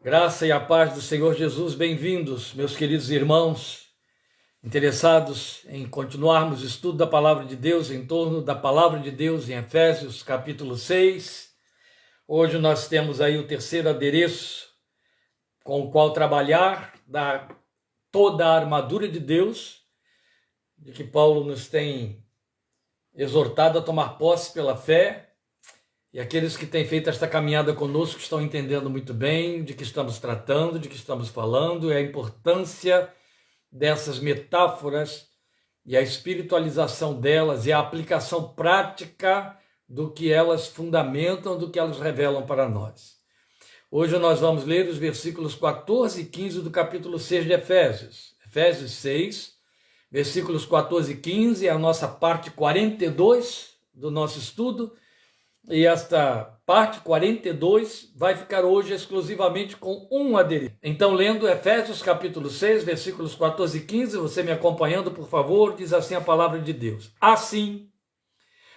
Graça e a paz do Senhor Jesus, bem-vindos, meus queridos irmãos, interessados em continuarmos o estudo da Palavra de Deus, em torno da Palavra de Deus em Efésios, capítulo 6. Hoje nós temos aí o terceiro adereço com o qual trabalhar, da toda a armadura de Deus, de que Paulo nos tem exortado a tomar posse pela fé. E aqueles que têm feito esta caminhada conosco estão entendendo muito bem de que estamos tratando, de que estamos falando, e a importância dessas metáforas e a espiritualização delas e a aplicação prática do que elas fundamentam, do que elas revelam para nós. Hoje nós vamos ler os versículos 14 e 15 do capítulo 6 de Efésios. Efésios 6, versículos 14 e 15 é a nossa parte 42 do nosso estudo. E esta parte 42 vai ficar hoje exclusivamente com um adereço. Então, lendo Efésios capítulo 6, versículos 14 e 15, você me acompanhando, por favor, diz assim a palavra de Deus. Assim,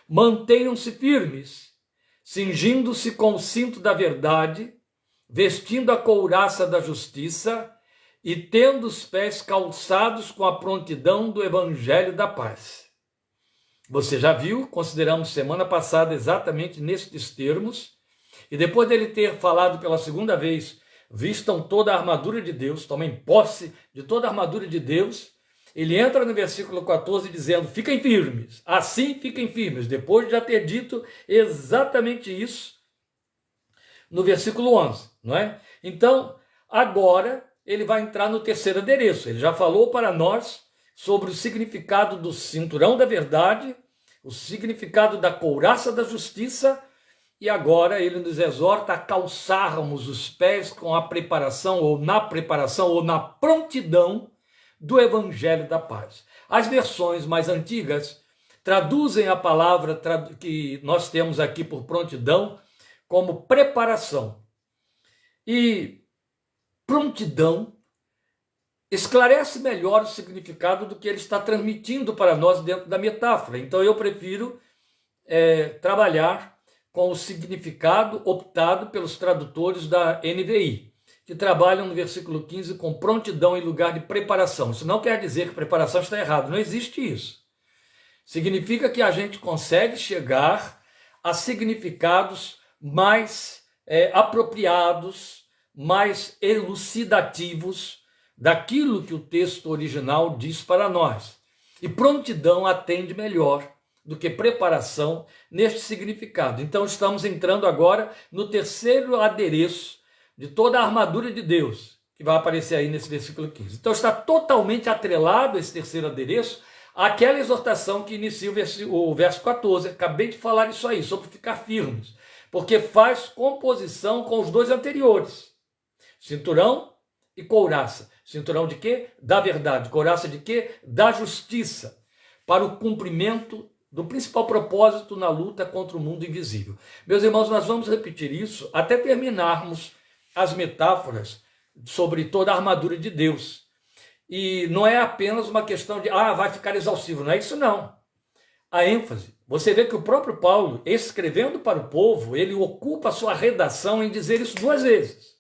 mantenham-se firmes, cingindo-se com o cinto da verdade, vestindo a couraça da justiça e tendo os pés calçados com a prontidão do evangelho da paz. Você já viu, consideramos semana passada exatamente nestes termos, e depois dele ter falado pela segunda vez, vistam toda a armadura de Deus, tomem posse de toda a armadura de Deus, ele entra no versículo 14 dizendo, fiquem firmes, assim fiquem firmes, depois de já ter dito exatamente isso no versículo 11, não é? Então, agora ele vai entrar no terceiro adereço, ele já falou para nós sobre o significado do cinturão da verdade, o significado da couraça da justiça, e agora ele nos exorta a calçarmos os pés com a preparação, ou na prontidão do evangelho da paz. As versões mais antigas traduzem a palavra que nós temos aqui por prontidão como preparação. E prontidão esclarece melhor o significado do que ele está transmitindo para nós dentro da metáfora. Então eu prefiro trabalhar com o significado optado pelos tradutores da NVI, que trabalham no versículo 15 com prontidão em lugar de preparação. Isso não quer dizer que preparação está errado, não existe isso. Significa que a gente consegue chegar a significados mais apropriados, mais elucidativos, daquilo que o texto original diz para nós. E prontidão atende melhor do que preparação neste significado. Então estamos entrando agora no terceiro adereço de toda a armadura de Deus, que vai aparecer aí nesse versículo 15. Então está totalmente atrelado esse terceiro adereço àquela exortação que inicia o verso 14. Acabei de falar isso aí, sobre ficar firmes, porque faz composição com os dois anteriores. Cinturão e couraça. Cinturão de quê? Da verdade. Couraça de quê? Da justiça. Para o cumprimento do principal propósito na luta contra o mundo invisível. Meus irmãos, nós vamos repetir isso até terminarmos as metáforas sobre toda a armadura de Deus. E não é apenas uma questão de, vai ficar exaustivo. Não é isso não. A ênfase. Você vê que o próprio Paulo, escrevendo para o povo, ele ocupa a sua redação em dizer isso duas vezes.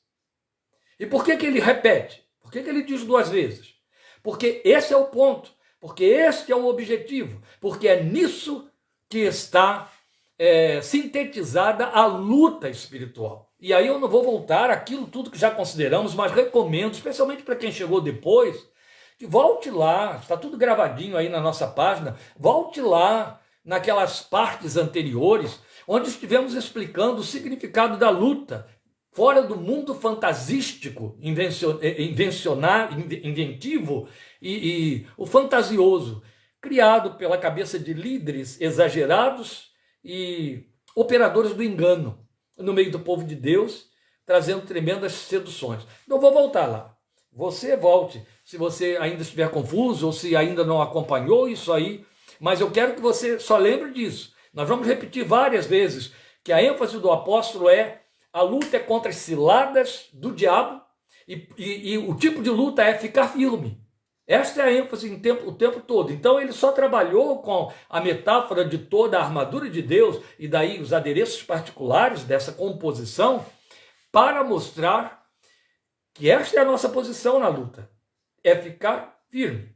E por que ele repete? Por que ele diz duas vezes? Porque esse é o ponto, porque este é o objetivo, porque é nisso que está sintetizada a luta espiritual. E aí eu não vou voltar àquilo tudo que já consideramos, mas recomendo, especialmente para quem chegou depois, que volte lá, está tudo gravadinho aí na nossa página, volte lá naquelas partes anteriores, onde estivemos explicando o significado da luta, fora do mundo fantasístico, inventivo e o fantasioso, criado pela cabeça de líderes exagerados e operadores do engano no meio do povo de Deus, trazendo tremendas seduções. Não vou voltar lá. Você volte, se você ainda estiver confuso ou se ainda não acompanhou isso aí, mas eu quero que você só lembre disso. Nós vamos repetir várias vezes que a ênfase do apóstolo a luta é contra as ciladas do diabo e o tipo de luta é ficar firme. Esta é a ênfase o tempo todo. Então ele só trabalhou com a metáfora de toda a armadura de Deus e daí os adereços particulares dessa composição para mostrar que esta é a nossa posição na luta, é ficar firme.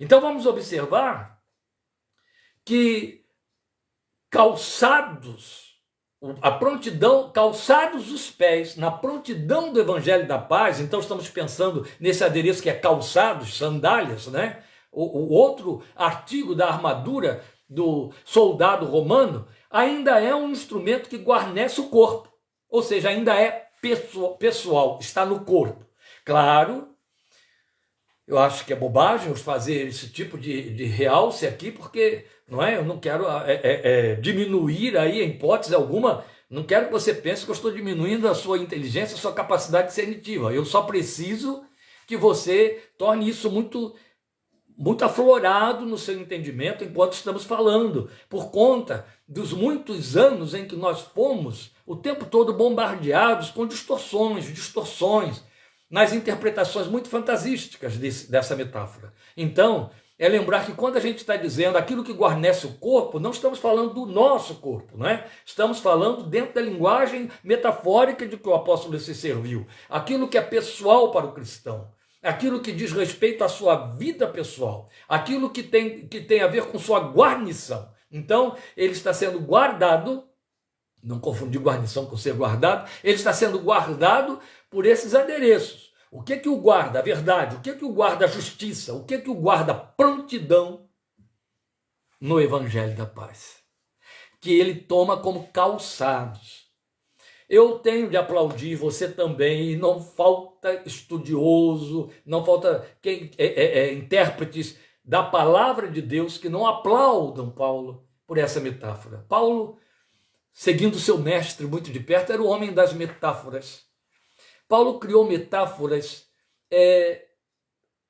Então vamos observar que calçados os pés na prontidão do Evangelho da Paz, então estamos pensando nesse adereço que é calçados, sandálias, né? O outro artigo da armadura do soldado romano ainda é um instrumento que guarnece o corpo, ou seja, ainda é pessoal, está no corpo. Claro, eu acho que é bobagem fazer esse tipo de realce aqui, porque não é, eu não quero diminuir aí, em hipótese alguma, não quero que você pense que eu estou diminuindo a sua inteligência, a sua capacidade cognitiva. Eu só preciso que você torne isso muito aflorado no seu entendimento enquanto estamos falando, por conta dos muitos anos em que nós fomos o tempo todo bombardeados com distorções, nas interpretações muito fantasísticas dessa metáfora. Então, é lembrar que quando a gente está dizendo aquilo que guarnece o corpo, não estamos falando do nosso corpo, não é? Estamos falando dentro da linguagem metafórica de que o apóstolo se serviu. Aquilo que é pessoal para o cristão, aquilo que diz respeito à sua vida pessoal, aquilo que tem a ver com sua guarnição. Então, ele está sendo guardado, não confundir guarnição com ser guardado, ele está sendo guardado por esses adereços. O que o guarda a verdade? O que o guarda a justiça? O que o guarda a prontidão no Evangelho da Paz? Que ele toma como calçados. Eu tenho de aplaudir você também, e não falta estudioso, não falta intérpretes da palavra de Deus que não aplaudam Paulo por essa metáfora. Paulo, seguindo seu mestre muito de perto, era o homem das metáforas. Paulo criou metáforas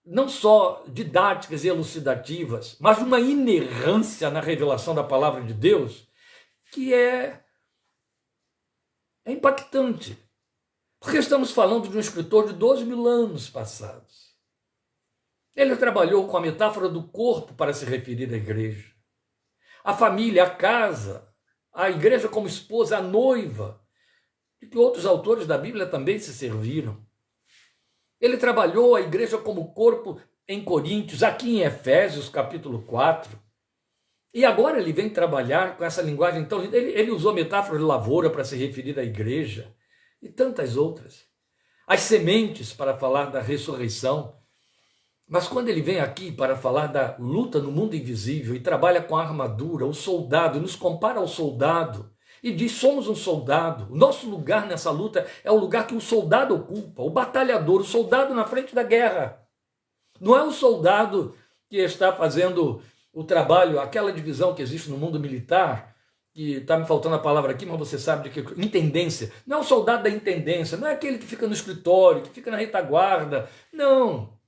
não só didáticas e elucidativas, mas uma inerrância na revelação da palavra de Deus que é impactante. Porque estamos falando de um escritor de 12.000 anos passados. Ele trabalhou com a metáfora do corpo para se referir à igreja. A família, a casa, a igreja como esposa, a noiva, de que outros autores da Bíblia também se serviram. Ele trabalhou a igreja como corpo em Coríntios, aqui em Efésios, capítulo 4. E agora ele vem trabalhar com essa linguagem. Então, ele usou a metáfora de lavoura para se referir à igreja e tantas outras. As sementes para falar da ressurreição. Mas quando ele vem aqui para falar da luta no mundo invisível e trabalha com a armadura, o soldado, nos compara ao soldado e diz: somos um soldado. O nosso lugar nessa luta é o lugar que o soldado ocupa, o batalhador, o soldado na frente da guerra. Não é o soldado que está fazendo o trabalho, aquela divisão que existe no mundo militar, que está me faltando a palavra aqui, mas você sabe de que... Intendência. Não é o soldado da intendência, não é aquele que fica no escritório, que fica na retaguarda. Não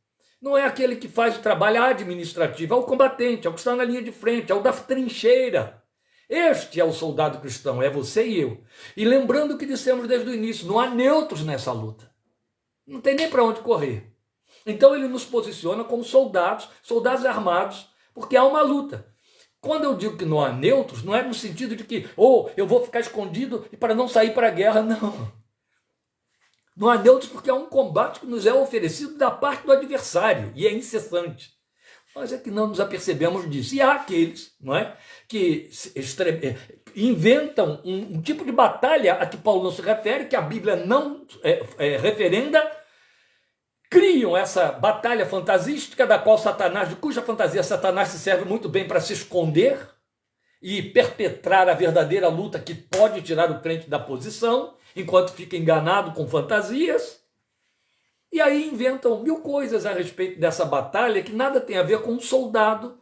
é aquele que faz o trabalho administrativo, é o combatente, é o que está na linha de frente, é o da trincheira. Este é o soldado cristão, é você e eu. E lembrando o que dissemos desde o início, não há neutros nessa luta. Não tem nem para onde correr. Então ele nos posiciona como soldados armados, porque há uma luta. Quando eu digo que não há neutros, não é no sentido de que, eu vou ficar escondido para não sair para a guerra, não. Não há neutros porque há um combate que nos é oferecido da parte do adversário, e é incessante. Nós é que não nos apercebemos disso. E há aqueles, não é, que inventam um tipo de batalha a que Paulo não se refere, que a Bíblia não referenda, criam essa batalha fantasística da qual de cuja fantasia Satanás se serve muito bem para se esconder e perpetrar a verdadeira luta que pode tirar o crente da posição, enquanto fica enganado com fantasias. E aí inventam 1000 coisas a respeito dessa batalha que nada tem a ver com um soldado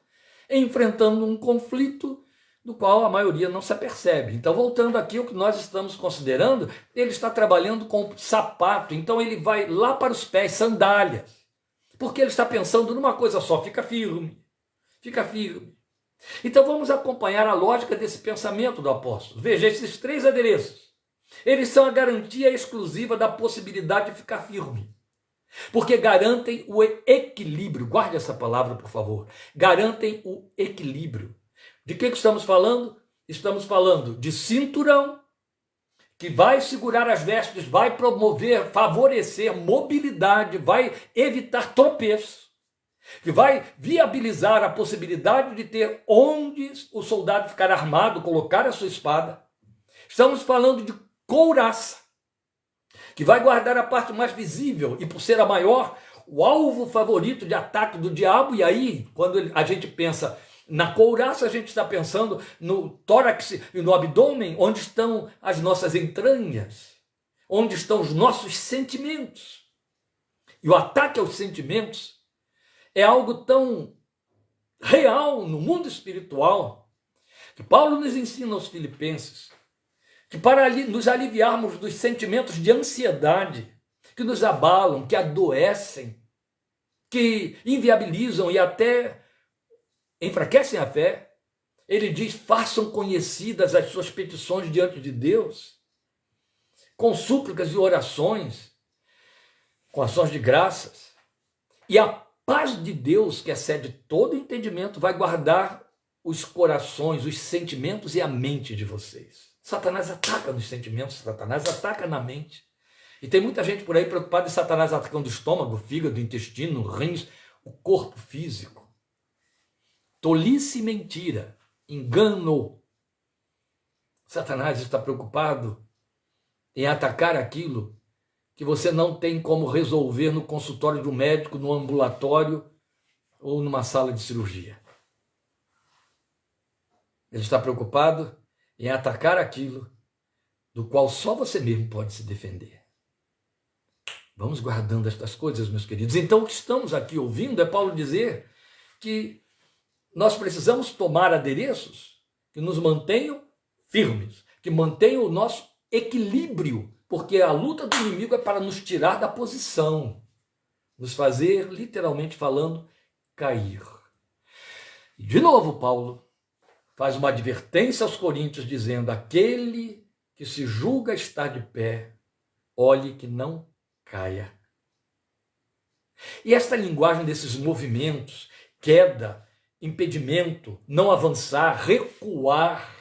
enfrentando um conflito do qual a maioria não se apercebe. Então, voltando aqui ao que nós estamos considerando, ele está trabalhando com sapato, então ele vai lá para os pés, sandálias, porque ele está pensando numa coisa só: fica firme, fica firme. Então vamos acompanhar a lógica desse pensamento do apóstolo. Veja, esses 3 adereços, eles são a garantia exclusiva da possibilidade de ficar firme, porque garantem o equilíbrio. Guarde essa palavra, por favor. Garantem o equilíbrio. De que estamos falando? Estamos falando de cinturão, que vai segurar as vestes, vai promover, favorecer mobilidade, vai evitar tropeço, que vai viabilizar a possibilidade de ter onde o soldado ficar armado, colocar a sua espada. Estamos falando de couraça, que vai guardar a parte mais visível e, por ser a maior, o alvo favorito de ataque do diabo. E aí, quando a gente pensa na couraça, a gente está pensando no tórax e no abdômen, onde estão as nossas entranhas, onde estão os nossos sentimentos. E o ataque aos sentimentos é algo tão real no mundo espiritual, que Paulo nos ensina aos Filipenses, que para nos aliviarmos dos sentimentos de ansiedade, que nos abalam, que adoecem, que inviabilizam e até enfraquecem a fé, ele diz: façam conhecidas as suas petições diante de Deus, com súplicas e orações, com ações de graças, e a paz de Deus, que excede todo entendimento, vai guardar os corações, os sentimentos e a mente de vocês. Satanás ataca nos sentimentos, Satanás ataca na mente. E tem muita gente por aí preocupada em Satanás atacando o estômago, o fígado, o intestino, os rins, o corpo físico. Tolice e mentira, engano. Satanás está preocupado em atacar aquilo que você não tem como resolver no consultório do médico, no ambulatório ou numa sala de cirurgia. Ele está preocupado em atacar aquilo do qual só você mesmo pode se defender. Vamos guardando estas coisas, meus queridos. Então, o que estamos aqui ouvindo é Paulo dizer que nós precisamos tomar adereços que nos mantenham firmes, que mantenham o nosso equilíbrio, porque a luta do inimigo é para nos tirar da posição, nos fazer, literalmente falando, cair. E de novo, Paulo faz uma advertência aos coríntios, dizendo: aquele que se julga estar de pé, olhe que não caia. E esta linguagem desses movimentos, queda, impedimento, não avançar, recuar,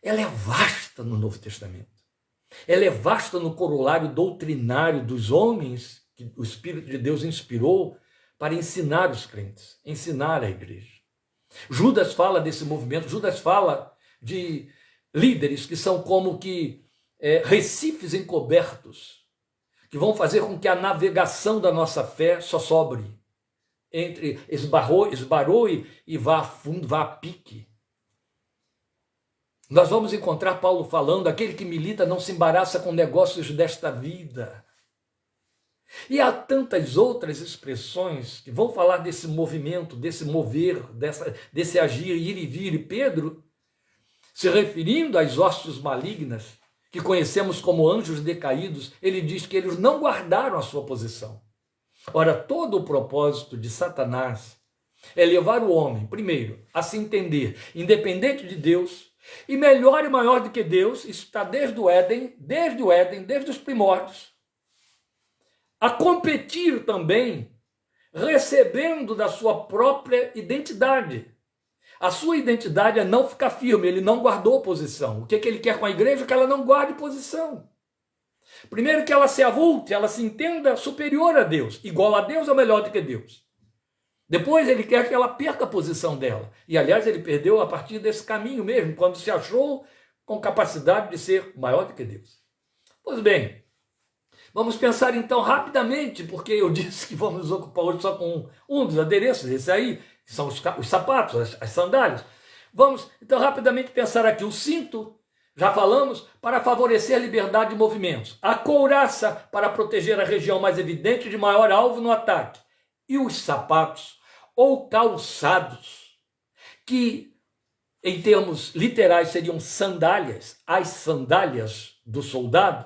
ela é vasta no Novo Testamento. Ela é vasta no corolário doutrinário dos homens que o Espírito de Deus inspirou para ensinar os crentes, ensinar a igreja. Judas fala desse movimento, Judas fala de líderes que são como que recifes encobertos, que vão fazer com que a navegação da nossa fé só sobre entre esbaroe e vá a fundo, vá a pique. Nós vamos encontrar Paulo falando: aquele que milita não se embaraça com negócios desta vida. E há tantas outras expressões que vão falar desse movimento, desse mover, desse agir, ir e vir. E Pedro, se referindo às hostes malignas, que conhecemos como anjos decaídos, ele diz que eles não guardaram a sua posição. Ora, todo o propósito de Satanás é levar o homem, primeiro, a se entender independente de Deus, e melhor e maior do que Deus. Isso está desde o Éden, desde os primórdios, a competir também, recebendo da sua própria identidade. A sua identidade é não ficar firme, ele não guardou posição. O que ele quer com a igreja? Que ela não guarde posição. Primeiro, que ela se avulte, ela se entenda superior a Deus, igual a Deus ou melhor do que Deus. Depois ele quer que ela perca a posição dela. E aliás, ele perdeu a partir desse caminho mesmo, quando se achou com capacidade de ser maior do que Deus. Pois bem, vamos pensar então rapidamente, porque eu disse que vamos nos ocupar hoje só com um dos adereços, esse aí, que são os sapatos, as sandálias. Vamos então rapidamente pensar aqui: o cinto, já falamos, para favorecer a liberdade de movimentos. A couraça, para proteger a região mais evidente de maior alvo no ataque. E os sapatos, ou calçados, que em termos literais seriam sandálias, as sandálias do soldado,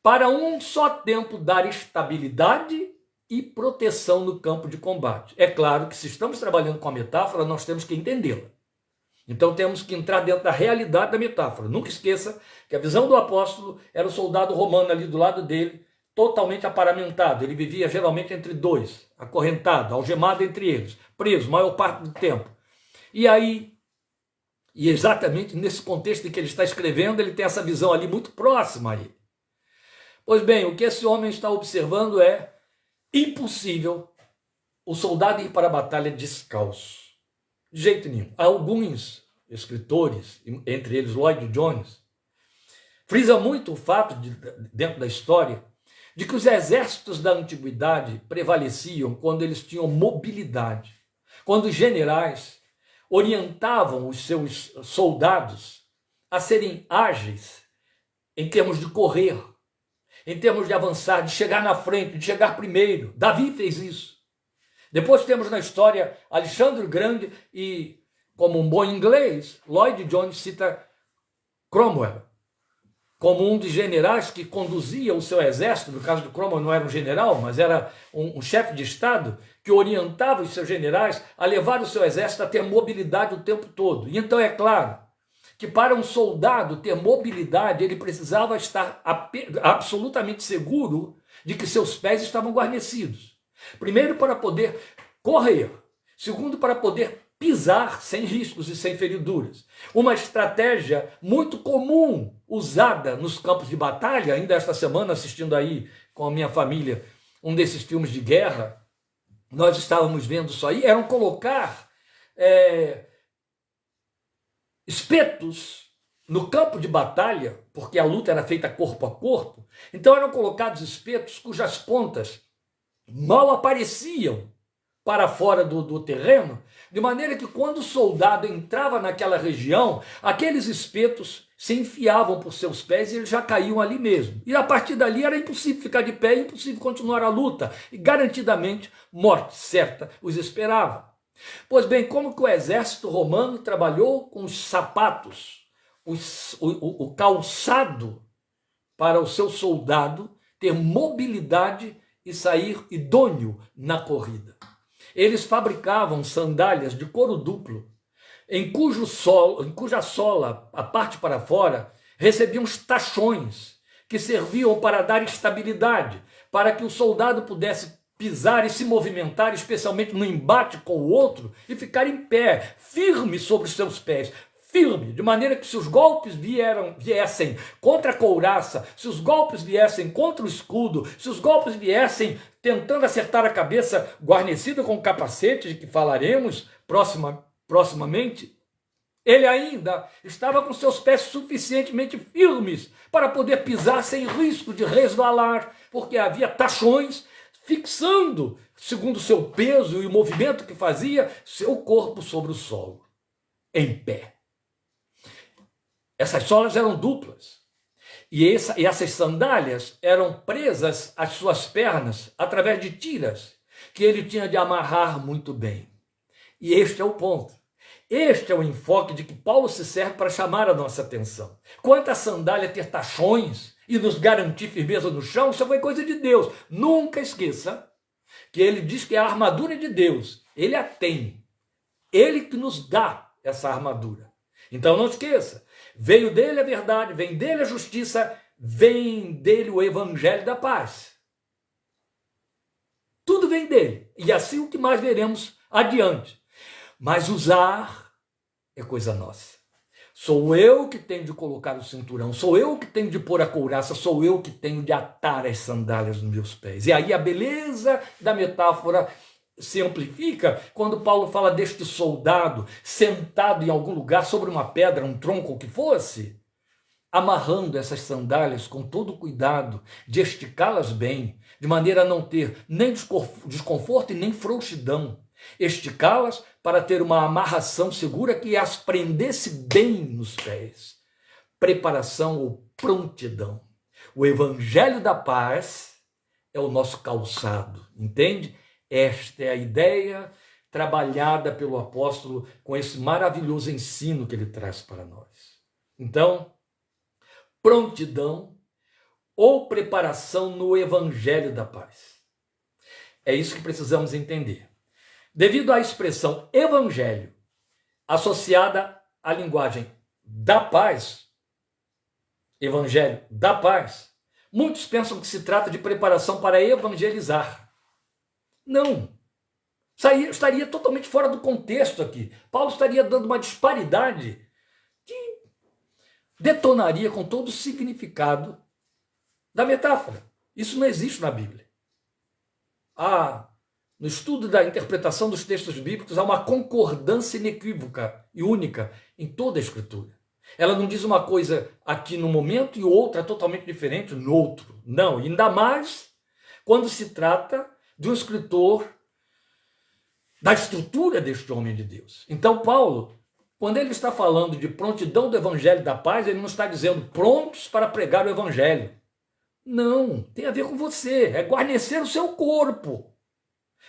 para um só tempo dar estabilidade e proteção no campo de combate. É claro que se estamos trabalhando com a metáfora, nós temos que entendê-la. Então temos que entrar dentro da realidade da metáfora. Nunca esqueça que a visão do apóstolo era o soldado romano ali do lado dele, totalmente aparamentado. Ele vivia geralmente entre dois, acorrentado, algemado entre eles, preso, maior parte do tempo. E aí, E exatamente nesse contexto em que ele está escrevendo, ele tem essa visão ali muito próxima a ele. Pois bem, o que esse homem está observando é impossível o soldado ir para a batalha descalço. De jeito nenhum. Alguns escritores, entre eles Lloyd Jones, frisa muito o fato, dentro da história, de que os exércitos da antiguidade prevaleciam quando eles tinham mobilidade. Quando os generais orientavam os seus soldados a serem ágeis em termos de correr, em termos de avançar, de chegar na frente, de chegar primeiro. Davi fez isso. Depois temos na história Alexandre o Grande e, como um bom inglês, Lloyd Jones cita Cromwell como um dos generais que conduzia o seu exército. No caso de Cromwell não era um general, mas era um chefe de Estado que orientava os seus generais a levar o seu exército a ter mobilidade o tempo todo. E então é claro que para um soldado ter mobilidade, ele precisava estar absolutamente seguro de que seus pés estavam guarnecidos. Primeiro, para poder correr. Segundo, para poder pisar sem riscos e sem feriduras. Uma estratégia muito comum usada nos campos de batalha. Ainda esta semana, assistindo aí com a minha família um desses filmes de guerra, nós estávamos vendo isso aí, eram colocar espetos no campo de batalha, porque a luta era feita corpo a corpo. Então eram colocados espetos cujas pontas mal apareciam para fora do terreno, de maneira que quando o soldado entrava naquela região, aqueles espetos se enfiavam por seus pés e eles já caíam ali mesmo. E a partir dali era impossível ficar de pé, impossível continuar a luta. E garantidamente, morte certa os esperava. Pois bem, como que o exército romano trabalhou com os sapatos, o calçado para o seu soldado ter mobilidade e sair idôneo na corrida. Eles fabricavam sandálias de couro duplo, em cuja sola, a parte para fora, recebiam os tachões, que serviam para dar estabilidade, para que o soldado pudesse pisar e se movimentar, especialmente no embate com o outro, e ficar em pé, firme sobre os seus pés, firme, de maneira que se os golpes viessem contra a couraça, se os golpes viessem contra o escudo, se os golpes viessem tentando acertar a cabeça guarnecida com o capacete, de que falaremos proximamente, ele ainda estava com seus pés suficientemente firmes para poder pisar sem risco de resvalar, porque havia tachões fixando, segundo o seu peso e o movimento que fazia, seu corpo sobre o solo, em pé. Essas solas eram duplas. E essas sandálias eram presas às suas pernas através de tiras, que ele tinha de amarrar muito bem. E este é o ponto. Este é o enfoque de que Paulo se serve para chamar a nossa atenção. Quanto à sandália ter tachões e nos garantir firmeza no chão, isso foi coisa de Deus. Nunca esqueça que ele diz que é a armadura de Deus. Ele a tem. Ele que nos dá essa armadura. Então não esqueça, veio dele a verdade, vem dele a justiça, vem dele o evangelho da paz. Tudo vem dele. E assim o que mais veremos adiante. Mas usar é coisa nossa. Sou eu que tenho de colocar o cinturão, sou eu que tenho de pôr a couraça, sou eu que tenho de atar as sandálias nos meus pés. E aí a beleza da metáfora se amplifica quando Paulo fala deste soldado sentado em algum lugar sobre uma pedra, um tronco, o que fosse, amarrando essas sandálias com todo o cuidado de esticá-las bem, de maneira a não ter nem desconforto e nem frouxidão. Esticá-las para ter uma amarração segura que as prendesse bem nos pés. Preparação ou prontidão. O evangelho da paz é o nosso calçado, entende? Esta é a ideia trabalhada pelo apóstolo com esse maravilhoso ensino que ele traz para nós. Então, prontidão ou preparação no evangelho da paz. É isso que precisamos entender. Devido à expressão evangelho associada à linguagem da paz, evangelho da paz, muitos pensam que se trata de preparação para evangelizar. Não. Estaria totalmente fora do contexto aqui. Paulo estaria dando uma disparidade detonaria com todo o significado da metáfora. Isso não existe na Bíblia. No estudo da interpretação dos textos bíblicos, há uma concordância inequívoca e única em toda a Escritura. Ela não diz uma coisa aqui no momento e outra totalmente diferente no outro. Não, ainda mais quando se trata de um escritor da estrutura deste homem de Deus. Então, Paulo, quando ele está falando de prontidão do evangelho da paz, ele não está dizendo prontos para pregar o evangelho. Não, tem a ver com você, é guarnecer o seu corpo.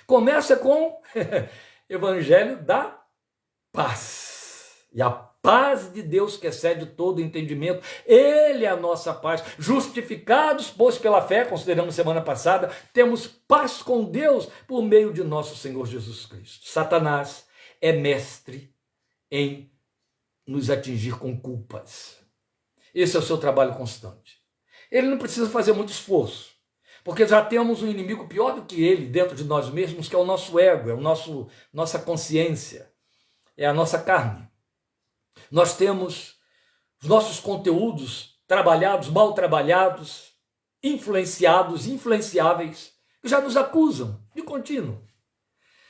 Começa com evangelho da paz. E a paz de Deus que excede todo entendimento, ele é a nossa paz. Justificados, pois, pela fé, consideramos semana passada, temos paz com Deus por meio de nosso Senhor Jesus Cristo. Satanás é mestre em nos atingir com culpas. Esse é o seu trabalho constante. Ele não precisa fazer muito esforço, porque já temos um inimigo pior do que ele dentro de nós mesmos, que é o nosso ego, é o nossa consciência, é a nossa carne. Nós temos os nossos conteúdos trabalhados, mal trabalhados, influenciados, influenciáveis, que já nos acusam de contínuo.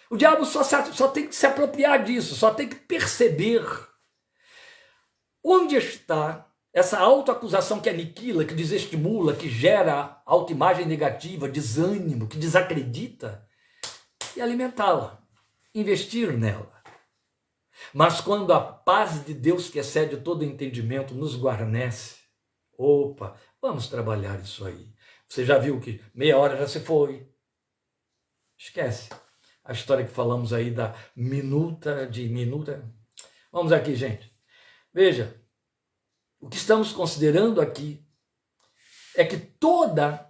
O diabo só tem que se apropriar disso, só tem que perceber onde está essa autoacusação que aniquila, que desestimula, que gera autoimagem negativa, desânimo, que desacredita, e alimentá-la, investir nela. Mas quando a paz de Deus, que excede todo entendimento, nos guarnece, vamos trabalhar isso aí. Você já viu que meia hora já se foi. Esquece a história que falamos aí da minuta. Vamos aqui, gente. Veja, o que estamos considerando aqui é que toda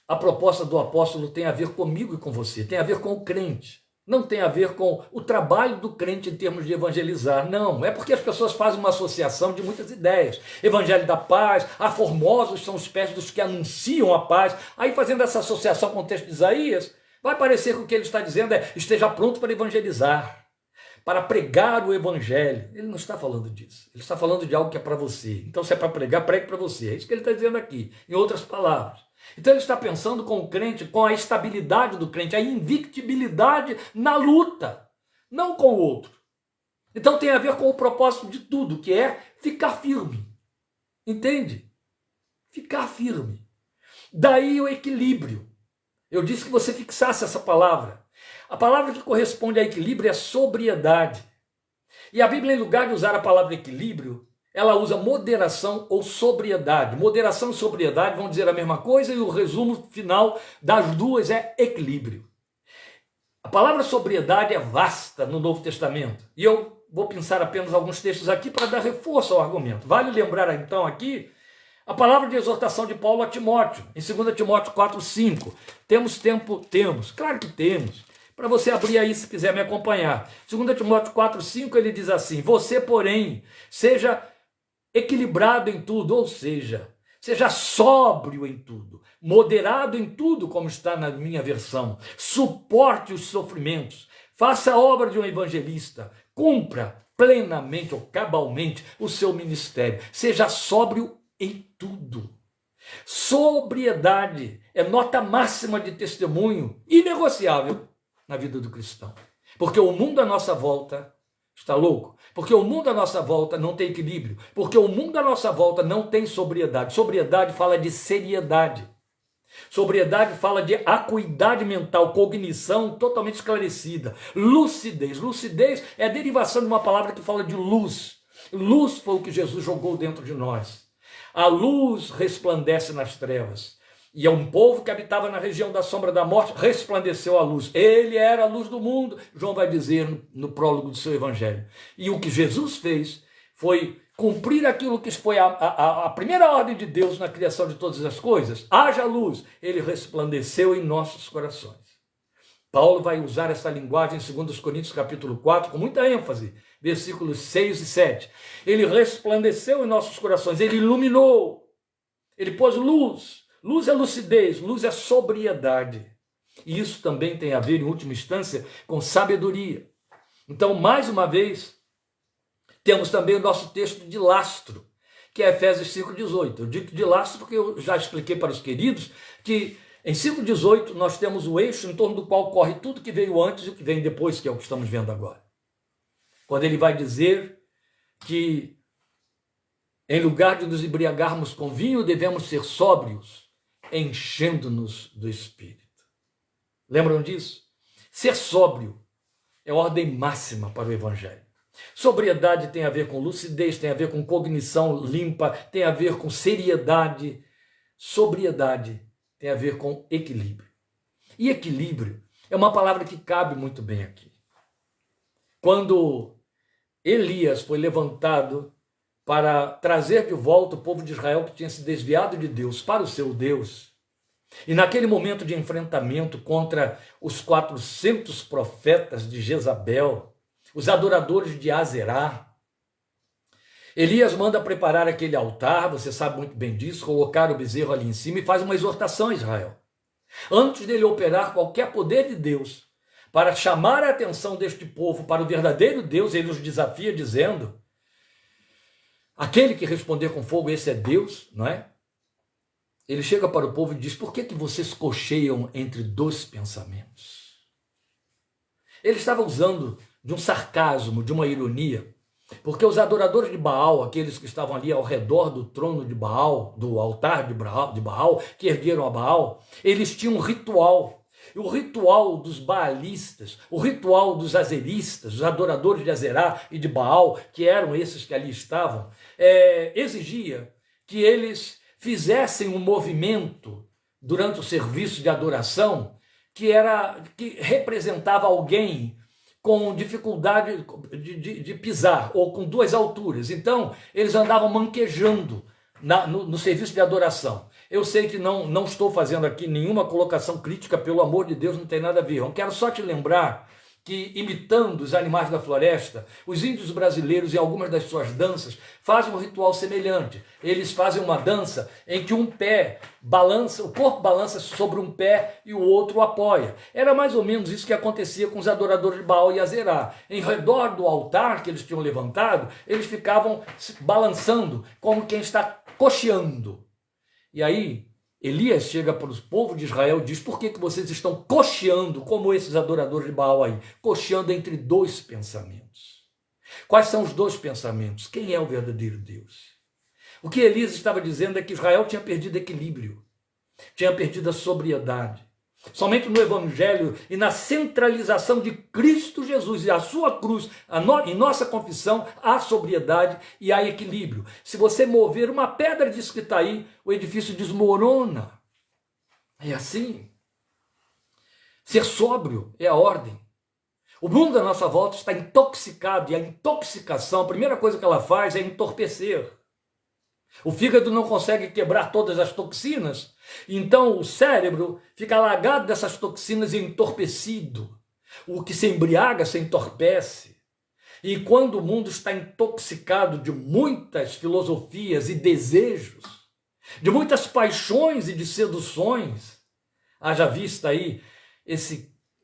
a proposta do apóstolo tem a ver comigo e com você, tem a ver com o crente. Não tem a ver com o trabalho do crente em termos de evangelizar, não. É porque as pessoas fazem uma associação de muitas ideias. Evangelho da paz, formosos são os pés dos que anunciam a paz. Aí, fazendo essa associação com o texto de Isaías, vai parecer que o que ele está dizendo é: esteja pronto para evangelizar, para pregar o evangelho. Ele não está falando disso. Ele está falando de algo que é para você. Então, se é para pregar, pregue para você. É isso que ele está dizendo aqui, em outras palavras. Então ele está pensando com o crente, com a estabilidade do crente, a invictibilidade na luta, não com o outro. Então tem a ver com o propósito de tudo, que é ficar firme. Entende? Ficar firme. Daí o equilíbrio. Eu disse que você fixasse essa palavra. A palavra que corresponde a equilíbrio é sobriedade. E a Bíblia, em lugar de usar a palavra equilíbrio, ela usa moderação ou sobriedade. Moderação e sobriedade vão dizer a mesma coisa, e o resumo final das duas é equilíbrio. A palavra sobriedade é vasta no Novo Testamento, e eu vou pensar apenas alguns textos aqui para dar reforço ao argumento. Vale lembrar então aqui a palavra de exortação de Paulo a Timóteo, em 2 Timóteo 4:5. Temos tempo? Temos, claro que temos. Para você abrir aí, se quiser me acompanhar. 2 Timóteo 4:5, ele diz assim: você, porém, seja equilibrado em tudo, ou seja sóbrio em tudo, moderado em tudo, como está na minha versão, suporte os sofrimentos, faça a obra de um evangelista, cumpra plenamente ou cabalmente o seu ministério, seja sóbrio em tudo. Sobriedade é nota máxima de testemunho inegociável na vida do cristão, porque o mundo à nossa volta está louco, porque o mundo à nossa volta não tem equilíbrio, porque o mundo à nossa volta não tem sobriedade. Sobriedade fala de seriedade. Sobriedade fala de acuidade mental, cognição totalmente esclarecida. Lucidez. Lucidez é a derivação de uma palavra que fala de luz. Luz foi o que Jesus jogou dentro de nós. A luz resplandece nas trevas. E é um povo que habitava na região da sombra da morte, resplandeceu a luz. Ele era a luz do mundo, João vai dizer no prólogo do seu evangelho. E o que Jesus fez foi cumprir aquilo que foi a primeira ordem de Deus na criação de todas as coisas. Haja luz, ele resplandeceu em nossos corações. Paulo vai usar essa linguagem em 2 Coríntios capítulo 4 com muita ênfase, versículos 6 e 7. Ele resplandeceu em nossos corações, ele iluminou, ele pôs luz. Luz é lucidez, luz é sobriedade. E isso também tem a ver, em última instância, com sabedoria. Então, mais uma vez, temos também o nosso texto de lastro, que é Efésios 5,18. Eu digo de laço porque eu já expliquei para os queridos que em 5,18 nós temos o eixo em torno do qual corre tudo que veio antes e o que vem depois, que é o que estamos vendo agora. Quando ele vai dizer que em lugar de nos embriagarmos com vinho, devemos ser sóbrios, enchendo-nos do Espírito. Lembram disso? Ser sóbrio é ordem máxima para o Evangelho. Sobriedade tem a ver com lucidez, tem a ver com cognição limpa, tem a ver com seriedade. Sobriedade tem a ver com equilíbrio. E equilíbrio é uma palavra que cabe muito bem aqui. Quando Elias foi levantado para trazer de volta o povo de Israel que tinha se desviado de Deus para o seu Deus, e naquele momento de enfrentamento contra os 400 profetas de Jezabel, os adoradores de Azerá, Elias manda preparar aquele altar, você sabe muito bem disso, colocar o bezerro ali em cima e faz uma exortação a Israel. Antes dele operar qualquer poder de Deus para chamar a atenção deste povo para o verdadeiro Deus, ele os desafia dizendo: aquele que responder com fogo, esse é Deus, não é? Ele chega para o povo e diz: por que vocês cocheiam entre dois pensamentos? Ele estava usando de um sarcasmo, de uma ironia, porque os adoradores de Baal, aqueles que estavam ali ao redor do trono de Baal, do altar de Baal, que ergueram a Baal, eles tinham um ritual. E o ritual dos baalistas, o ritual dos azeristas, os adoradores de Azerá e de Baal, que eram esses que ali estavam, exigia que eles fizessem um movimento durante o serviço de adoração que representava alguém com dificuldade de pisar, ou com duas alturas. Então, eles andavam manquejando no serviço de adoração. Eu sei que não estou fazendo aqui nenhuma colocação crítica, pelo amor de Deus, não tem nada a ver. Eu quero só te lembrar que, imitando os animais da floresta, os índios brasileiros, em algumas das suas danças, fazem um ritual semelhante. Eles fazem uma dança em que um pé balança, o corpo balança sobre um pé e o outro apoia. Era mais ou menos isso que acontecia com os adoradores de Baal e Azerá. Em redor do altar que eles tinham levantado, eles ficavam balançando como quem está cocheando. E aí, Elias chega para o povo de Israel e diz: por que vocês estão cocheando, como esses adoradores de Baal aí? Cocheando entre dois pensamentos. Quais são os dois pensamentos? Quem é o verdadeiro Deus? O que Elias estava dizendo é que Israel tinha perdido equilíbrio, tinha perdido a sobriedade. Somente no Evangelho e na centralização de Cristo Jesus e a sua cruz, em nossa confissão, há sobriedade e há equilíbrio. Se você mover uma pedra disso que está aí, o edifício desmorona. É assim. Ser sóbrio é a ordem. O mundo à nossa volta está intoxicado, e a intoxicação, a primeira coisa que ela faz é entorpecer. O fígado não consegue quebrar todas as toxinas, então o cérebro fica alagado dessas toxinas e entorpecido. O que se embriaga se entorpece. E quando o mundo está intoxicado de muitas filosofias e desejos, de muitas paixões e de seduções, haja vista aí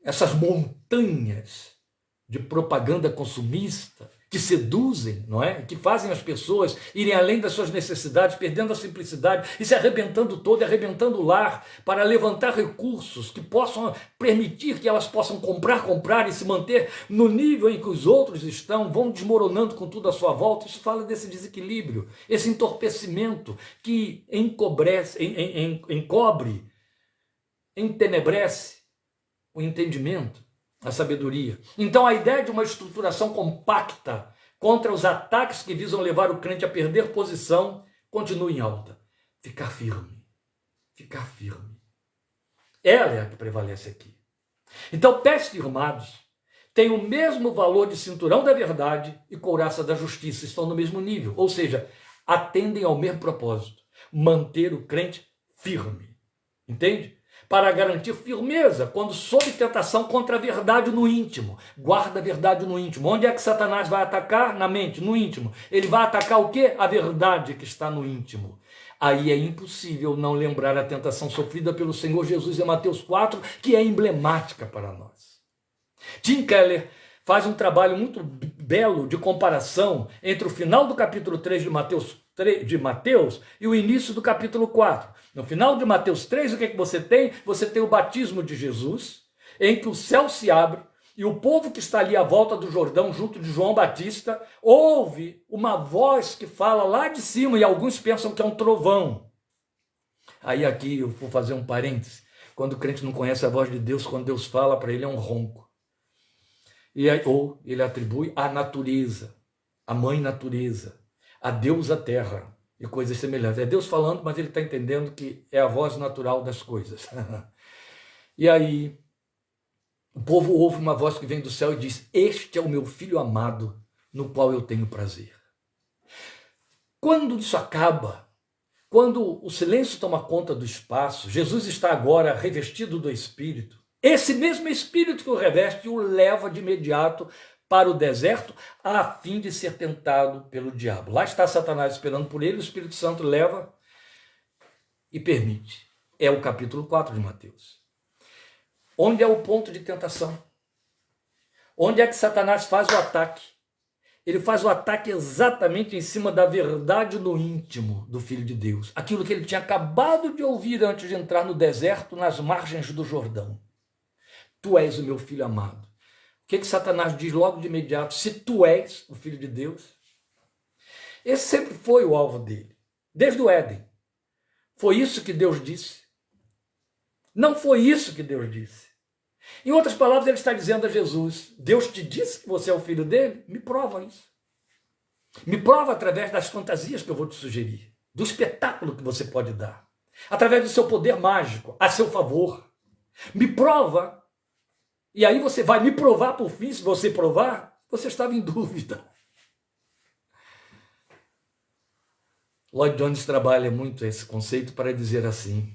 essas montanhas de propaganda consumista, que seduzem, não é? Que fazem as pessoas irem além das suas necessidades, perdendo a simplicidade e se arrebentando todo, arrebentando o lar, para levantar recursos que possam permitir que elas possam comprar e se manter no nível em que os outros estão, vão desmoronando com tudo à sua volta. Isso fala desse desequilíbrio, esse entorpecimento que encobre, entenebrece o entendimento, a sabedoria. Então a ideia de uma estruturação compacta contra os ataques que visam levar o crente a perder posição continua em alta. Ficar firme. Ficar firme. Ela é a que prevalece aqui. Então pés firmados têm o mesmo valor de cinturão da verdade e couraça da justiça. Estão no mesmo nível. Ou seja, atendem ao mesmo propósito. Manter o crente firme. Entende? Para garantir firmeza quando sob tentação contra a verdade no íntimo. Guarda a verdade no íntimo. Onde é que Satanás vai atacar? Na mente, no íntimo. Ele vai atacar o quê? A verdade que está no íntimo. Aí é impossível não lembrar a tentação sofrida pelo Senhor Jesus em Mateus 4, que é emblemática para nós. Tim Keller faz um trabalho muito belo de comparação entre o final do capítulo 3 de Mateus de Mateus e o início do capítulo 4. No final de Mateus 3, o que é que você tem? Você tem o batismo de Jesus, em que o céu se abre e o povo que está ali à volta do Jordão, junto de João Batista, ouve uma voz que fala lá de cima e alguns pensam que é um trovão. Aí aqui eu vou fazer um parêntese. Quando o crente não conhece a voz de Deus, quando Deus fala para ele é um ronco. Ou ele atribui à natureza, à mãe natureza, a Deus a terra e coisas semelhantes. É Deus falando, mas ele está entendendo que é a voz natural das coisas. E aí o povo ouve uma voz que vem do céu e diz: este é o meu filho amado, no qual eu tenho prazer. Quando isso acaba, quando o silêncio toma conta do espaço, Jesus está agora revestido do Espírito. Esse mesmo Espírito que o reveste o leva de imediato para o deserto, a fim de ser tentado pelo diabo. Lá está Satanás esperando por ele, o Espírito Santo leva e permite. É o capítulo 4 de Mateus. Onde é o ponto de tentação? Onde é que Satanás faz o ataque? Ele faz o ataque exatamente em cima da verdade no íntimo do Filho de Deus. Aquilo que ele tinha acabado de ouvir antes de entrar no deserto, nas margens do Jordão. Tu és o meu Filho amado. O que Satanás diz logo de imediato? Se tu és o Filho de Deus. Esse sempre foi o alvo dele, desde o Éden. Foi isso que Deus disse. Não foi isso que Deus disse. Em outras palavras, ele está dizendo a Jesus: Deus te disse que você é o filho dele? Me prova isso. Me prova através das fantasias que eu vou te sugerir, do espetáculo que você pode dar, através do seu poder mágico, a seu favor. Me prova. E aí você vai me provar por fim. Se você provar, você estava em dúvida. Lloyd Jones trabalha muito esse conceito para dizer assim: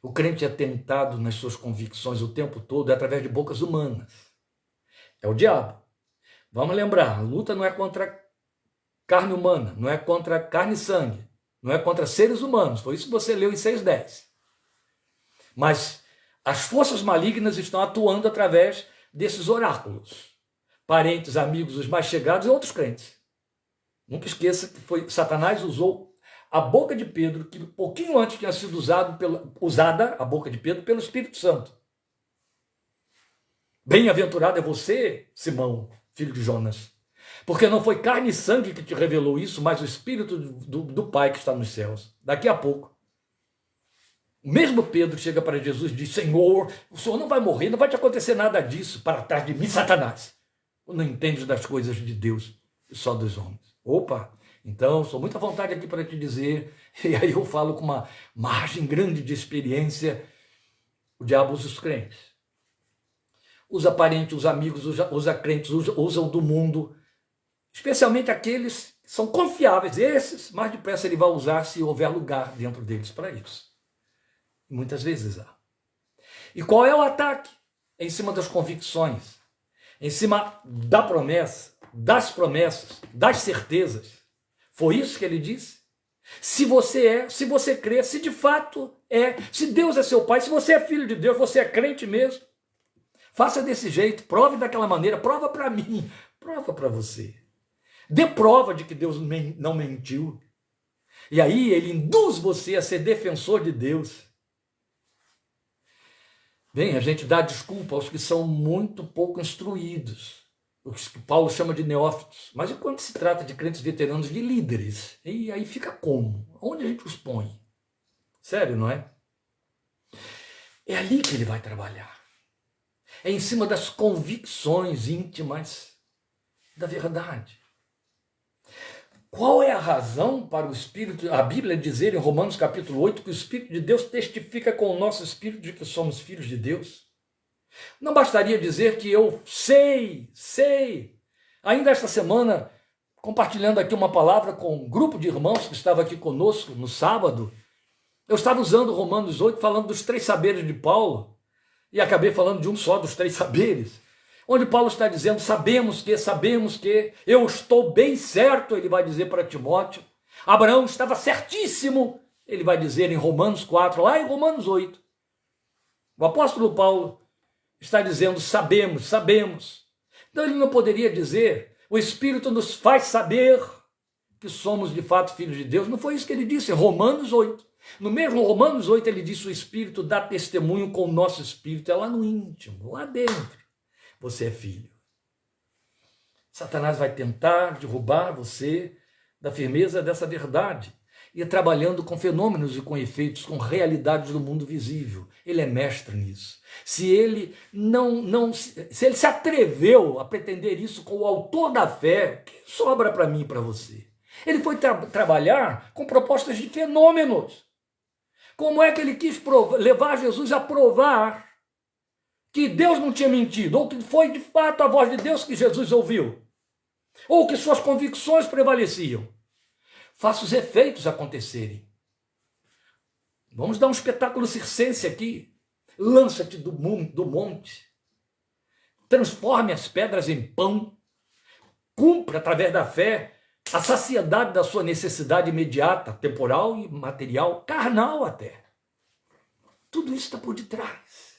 o crente é tentado nas suas convicções o tempo todo através de bocas humanas. É o diabo. Vamos lembrar, a luta não é contra carne humana, não é contra carne e sangue, não é contra seres humanos. Foi isso que você leu em 6:10. Mas as forças malignas estão atuando através desses oráculos. Parentes, amigos, os mais chegados e outros crentes. Nunca esqueça que Satanás usou a boca de Pedro, que um pouquinho antes tinha sido usada a boca de Pedro pelo Espírito Santo. Bem-aventurado é você, Simão, filho de Jonas, porque não foi carne e sangue que te revelou isso, mas o Espírito do Pai que está nos céus. Daqui a pouco, o mesmo Pedro chega para Jesus e diz: Senhor, o Senhor não vai morrer, não vai te acontecer nada disso para trás de mim, Satanás. Tu não entendes das coisas de Deus e só dos homens. Opa! Então, sou muito à vontade aqui para te dizer, e aí eu falo com uma margem grande de experiência, o diabo usa os crentes. Usa parentes, usa amigos, usa crentes, usa o do mundo, especialmente aqueles que são confiáveis. Esses, mais depressa ele vai usar se houver lugar dentro deles para isso. Muitas vezes há. E qual é o ataque? Em cima das convicções, em cima da promessa, das promessas, das certezas. Foi isso que ele disse? Se você é, se você crê, se de fato é, se Deus é seu Pai, se você é filho de Deus, você é crente mesmo, faça desse jeito, prove daquela maneira, prova para mim, prova para você. Dê prova de que Deus não mentiu. E aí ele induz você a ser defensor de Deus. Bem, a gente dá desculpa aos que são muito pouco instruídos, os que Paulo chama de neófitos. Mas e quando se trata de crentes veteranos, de líderes? E aí fica como? Onde a gente os põe? Sério, não é? É ali que ele vai trabalhar. É em cima das convicções íntimas da verdade. Qual é a razão para o Espírito, a Bíblia dizer em Romanos capítulo 8, que o Espírito de Deus testifica com o nosso Espírito de que somos filhos de Deus? Não bastaria dizer que eu sei. Ainda esta semana, compartilhando aqui uma palavra com um grupo de irmãos que estava aqui conosco no sábado, eu estava usando Romanos 8, falando dos 3 saberes de Paulo, e acabei falando de um só dos 3 saberes, onde Paulo está dizendo: sabemos que, eu estou bem certo, ele vai dizer para Timóteo. Abraão estava certíssimo, ele vai dizer em Romanos 4, lá em Romanos 8. O apóstolo Paulo está dizendo: sabemos. Então ele não poderia dizer: o Espírito nos faz saber que somos de fato filhos de Deus? Não foi isso que ele disse em Romanos 8. No mesmo Romanos 8 ele disse: o Espírito dá testemunho com o nosso espírito, é lá no íntimo, lá dentro. Você é filho. Satanás vai tentar derrubar você da firmeza dessa verdade e trabalhando com fenômenos e com efeitos, com realidades do mundo visível. Ele é mestre nisso. Se ele se ele se atreveu a pretender isso com o autor da fé, que sobra para mim e para você? Ele foi trabalhar com propostas de fenômenos. Como é que ele quis levar Jesus a provar que Deus não tinha mentido, ou que foi de fato a voz de Deus que Jesus ouviu, ou que suas convicções prevaleciam? Faça os efeitos acontecerem. Vamos dar um espetáculo circense aqui. Lança-te do monte. Transforme as pedras em pão. Cumpra, através da fé, a saciedade da sua necessidade imediata, temporal e material, carnal até. Tudo isso está por detrás.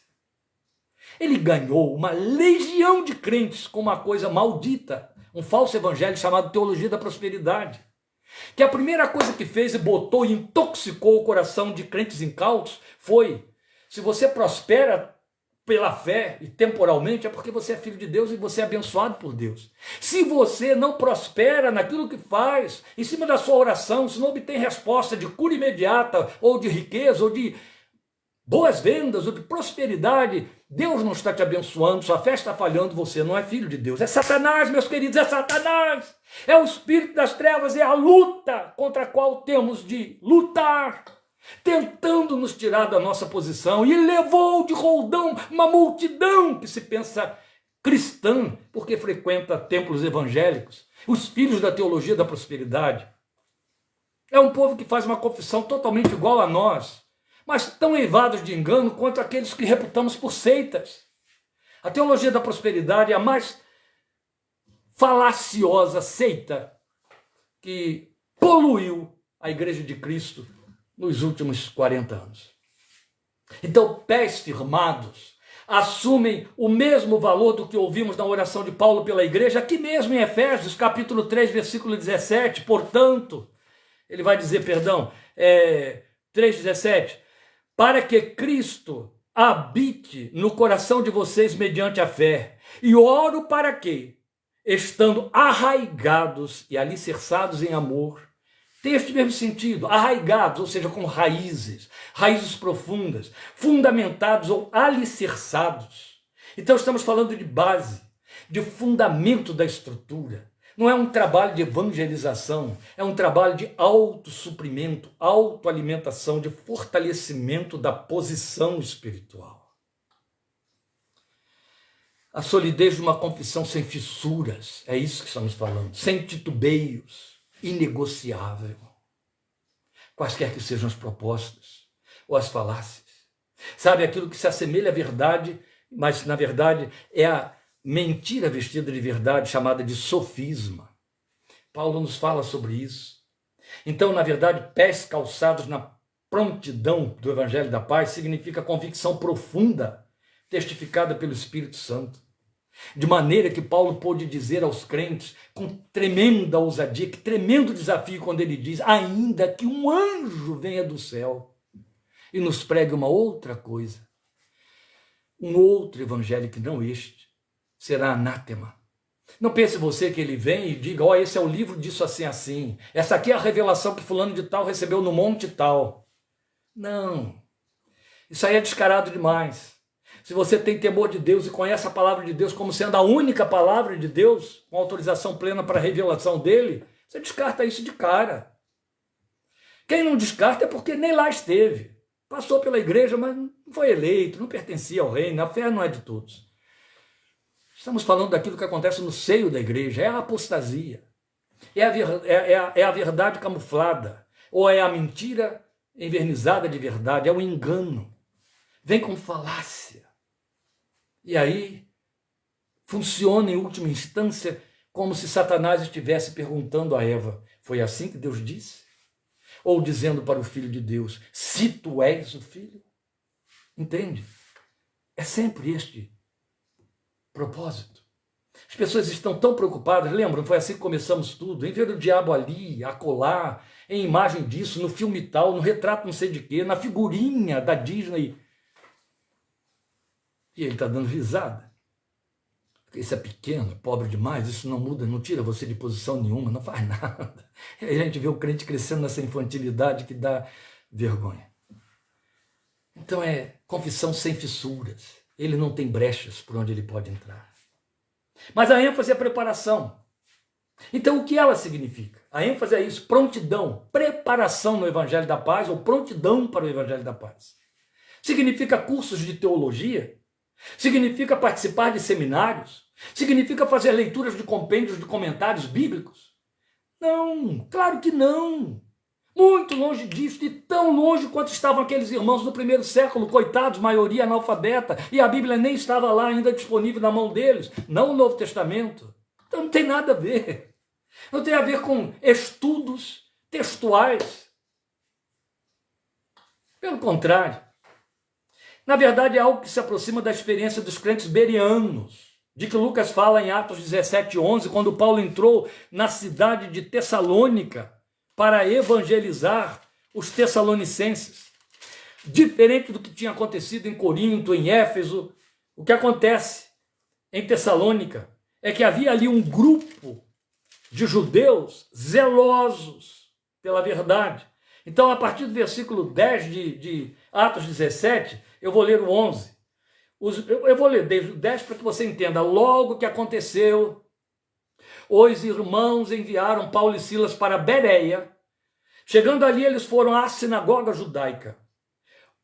Ele ganhou uma legião de crentes com uma coisa maldita, um falso evangelho chamado teologia da prosperidade, que a primeira coisa que fez e botou e intoxicou o coração de crentes incautos foi: se você prospera pela fé e temporalmente, é porque você é filho de Deus e você é abençoado por Deus. Se você não prospera naquilo que faz, em cima da sua oração, se não obtém resposta de cura imediata, ou de riqueza, ou de boas vendas, ou de prosperidade, Deus não está te abençoando, sua fé está falhando, você não é filho de Deus. É Satanás, meus queridos, é Satanás. É o espírito das trevas, é a luta contra a qual temos de lutar, tentando nos tirar da nossa posição, e levou de roldão uma multidão que se pensa cristã, porque frequenta templos evangélicos, os filhos da teologia da prosperidade. É um povo que faz uma confissão totalmente igual a nós, mas tão eivados de engano quanto aqueles que reputamos por seitas. A teologia da prosperidade é a mais falaciosa seita que poluiu a Igreja de Cristo nos últimos 40 anos. Então, pés firmados assumem o mesmo valor do que ouvimos na oração de Paulo pela igreja, aqui mesmo em Efésios, capítulo 3, versículo 17. Portanto, ele vai dizer, 3,17, para que Cristo habite no coração de vocês mediante a fé. E oro para que, estando arraigados e alicerçados em amor, tem este mesmo sentido, arraigados, ou seja, com raízes profundas, fundamentados ou alicerçados. Então estamos falando de base, de fundamento da estrutura. Não é um trabalho de evangelização, é um trabalho de autossuprimento, autoalimentação, de fortalecimento da posição espiritual. A solidez de uma confissão sem fissuras, é isso que estamos falando, sem titubeios, inegociável, quaisquer que sejam as propostas ou as falácias. Sabe, aquilo que se assemelha à verdade, mas na verdade é a mentira vestida de verdade, chamada de sofisma. Paulo nos fala sobre isso. Então, na verdade, pés calçados na prontidão do Evangelho da Paz significa convicção profunda, testificada pelo Espírito Santo. De maneira que Paulo pôde dizer aos crentes, com tremenda ousadia, que tremendo desafio, quando ele diz: ainda que um anjo venha do céu e nos pregue uma outra coisa, um outro evangelho que não este, será anátema. Não pense você que ele vem e diga: ó, esse é o livro disso assim, assim. Essa aqui é a revelação que fulano de tal recebeu no monte tal. Não. Isso aí é descarado demais. Se você tem temor de Deus e conhece a palavra de Deus como sendo a única palavra de Deus, com autorização plena para a revelação dele, você descarta isso de cara. Quem não descarta é porque nem lá esteve. Passou pela igreja, mas não foi eleito, não pertencia ao reino, a fé não é de todos. Estamos falando daquilo que acontece no seio da igreja, é a apostasia, é a verdade camuflada, ou é a mentira envernizada de verdade, é o engano. Vem com falácia. E aí funciona em última instância como se Satanás estivesse perguntando a Eva: foi assim que Deus disse? Ou dizendo para o Filho de Deus: se tu és o Filho? Entende? É sempre este propósito. As pessoas estão tão preocupadas, lembram, foi assim que começamos tudo, em ver o diabo ali, acolá, em imagem disso, no filme tal, no retrato não sei de quê, na figurinha da Disney. E ele está dando risada. Porque isso é pequeno, é pobre demais, isso não muda, não tira você de posição nenhuma, não faz nada. E aí a gente vê o crente crescendo nessa infantilidade que dá vergonha. Então é confissão sem fissuras. Ele não tem brechas por onde ele pode entrar. Mas a ênfase é a preparação. Então o que ela significa? A ênfase é isso, prontidão, preparação no Evangelho da Paz ou prontidão para o Evangelho da Paz. Significa cursos de teologia? Significa participar de seminários? Significa fazer leituras de compêndios de comentários bíblicos? Não, claro que não. Muito longe disso, e tão longe quanto estavam aqueles irmãos do primeiro século, coitados, maioria analfabeta, e a Bíblia nem estava lá ainda disponível na mão deles, não o Novo Testamento. Então não tem nada a ver. Não tem a ver com estudos textuais. Pelo contrário. Na verdade, é algo que se aproxima da experiência dos crentes bereanos, de que Lucas fala em Atos 17:11, quando Paulo entrou na cidade de Tessalônica para evangelizar os tessalonicenses. Diferente do que tinha acontecido em Corinto, em Éfeso, o que acontece em Tessalônica é que havia ali um grupo de judeus zelosos pela verdade. Então, a partir do versículo 10 de Atos 17, eu vou ler o 11. Eu vou ler desde o 10 para que você entenda. Logo que aconteceu, os irmãos enviaram Paulo e Silas para Bereia. Chegando ali, eles foram à sinagoga judaica.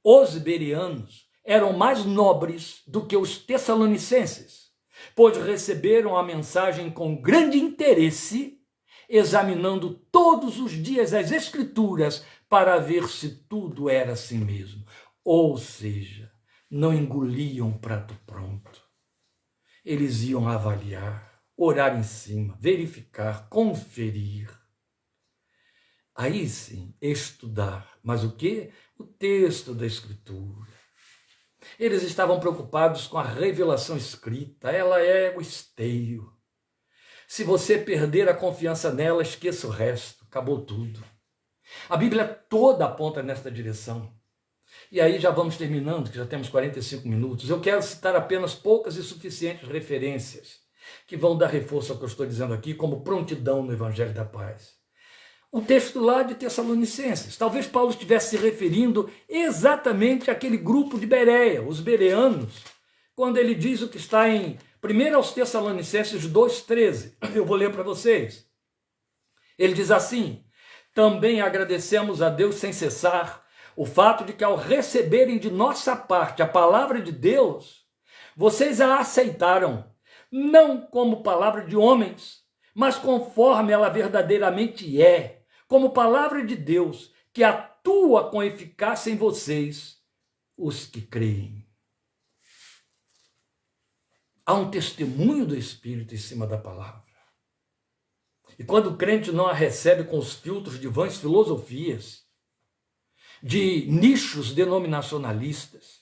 Os bereanos eram mais nobres do que os tessalonicenses, pois receberam a mensagem com grande interesse, examinando todos os dias as Escrituras para ver se tudo era assim mesmo. Ou seja, não engoliam prato pronto. Eles iam avaliar, orar em cima, verificar, conferir. Aí sim, estudar. Mas o quê? O texto da Escritura. Eles estavam preocupados com a revelação escrita. Ela é o esteio. Se você perder a confiança nela, esqueça o resto. Acabou tudo. A Bíblia toda aponta nesta direção. E aí já vamos terminando, que já temos 45 minutos. Eu quero citar apenas poucas e suficientes referências que vão dar reforço ao que eu estou dizendo aqui, como prontidão no Evangelho da Paz. O texto lá de Tessalonicenses. Talvez Paulo estivesse se referindo exatamente àquele grupo de Bereia, os bereanos, quando ele diz o que está em 1 aos Tessalonicenses 2,13. Eu vou ler para vocês. Ele diz assim: também agradecemos a Deus sem cessar o fato de que ao receberem de nossa parte a palavra de Deus, vocês a aceitaram, não como palavra de homens, mas conforme ela verdadeiramente é, como palavra de Deus, que atua com eficácia em vocês, os que creem. Há um testemunho do Espírito em cima da palavra. E quando o crente não a recebe com os filtros de vãs filosofias, de nichos denominacionalistas,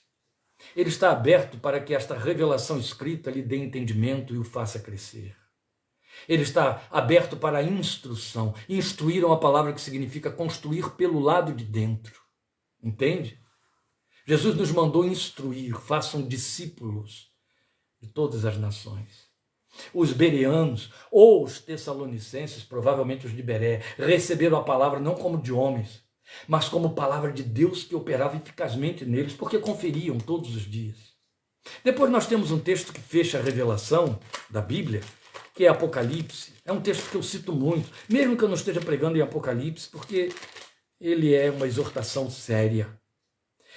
ele está aberto para que esta revelação escrita lhe dê entendimento e o faça crescer. Ele está aberto para a instrução. Instruir é uma palavra que significa construir pelo lado de dentro. Entende? Jesus nos mandou instruir, façam discípulos de todas as nações. Os bereanos, ou os tessalonicenses, provavelmente os de Beré, receberam a palavra não como de homens, mas como palavra de Deus que operava eficazmente neles, porque conferiam todos os dias. Depois nós temos um texto que fecha a revelação da Bíblia, que é Apocalipse. É um texto que eu cito muito, mesmo que eu não esteja pregando em Apocalipse, porque ele é uma exortação séria,